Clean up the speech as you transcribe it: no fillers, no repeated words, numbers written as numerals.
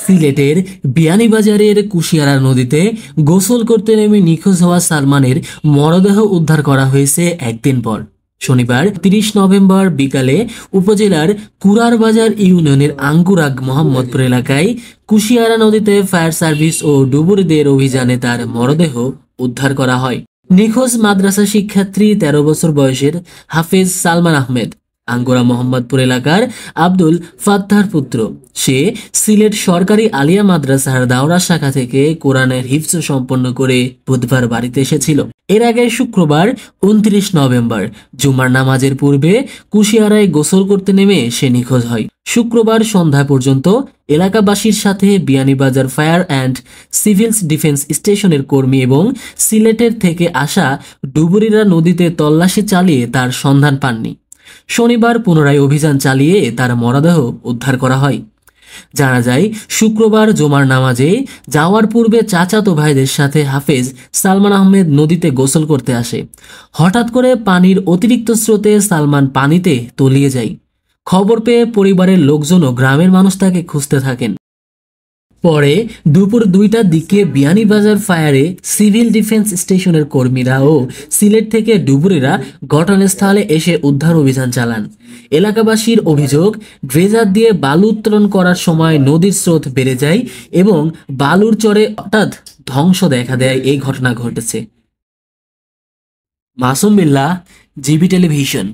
সিলেটের বিয়ানীবাজারের কুশিয়ারা নদীতে গোসল করতে নেমে নিখোঁজ হওয়া সালমানের মরদেহ উদ্ধার করা হয়েছে একদিন পর। শনিবার 30 নভেম্বর বিকালে উপজেলার কুরারবাজার ইউনিয়নের আঙ্গুরাগ মোহাম্মদপুর এলাকায় কুশিয়ারা নদীতে ফায়ার সার্ভিস ও ডুবুরিদের অভিযানে তার মরদেহ উদ্ধার করা হয়। নিখোঁজ মাদ্রাসা শিক্ষার্থী 13 বছর বয়সের হাফেজ সালমান আহমেদ আঙ্গুরা মোহাম্মদপুর এলাকার আব্দুল ফাত্তার পুত্র। সে সিলেট সরকারি আলিয়া মাদ্রাসার দাওরা শাখা থেকে কোরআনের হিফজ সম্পন্ন করে বুধবার বাড়িতে এসেছিল। এর আগে শুক্রবার 29 নভেম্বর জুমার নামাজের পূর্বে কুশিয়ারায় গোসল করতে নেমে সে নিখোঁজ হয়। শুক্রবার সন্ধ্যা পর্যন্ত এলাকাবাসীর সাথে বিয়ানীবাজার ফায়ার অ্যান্ড সিভিলস ডিফেন্স স্টেশনের কর্মী এবং সিলেটের থেকে আসা ডুবুরিরা নদীতে তল্লাশি চালিয়ে তার সন্ধান পাননি। শনিবার পুনরায় অভিযান চালিয়ে তার মরদেহ উদ্ধার করা হয়। জানা যায়, শুক্রবার জুমার নামাজে যাওয়ার পূর্বে চাচাতো ভাইদের সাথে হাফেজ সালমান আহমেদ নদীতে গোসল করতে আসে। হঠাৎ করে পানির অতিরিক্ত স্রোতে সালমান পানিতে তলিয়ে যায়। খবর পেয়ে পরিবারের লোকজন ও গ্রামের মানুষ তাকে খুঁজতে থাকেন। পরে দুপুর 2টার দিকে বিয়ানীবাজার ফায়ারে সিভিল ডিফেন্স স্টেশনের কর্মীরা ও সিলেট থেকে ডুবুরিরা ঘটনাস্থলে এসে উদ্ধার অভিযান চালান। এলাকাবাসীর অভিযোগ, ড্রেজার দিয়ে বালু উত্তোলন করার সময় নদীর স্রোত বেড়ে যায় এবং বালুর চরে হঠাৎ ধ্বংস দেখা দেয়। এই ঘটনা ঘটেছে। Masum Billah, GB television.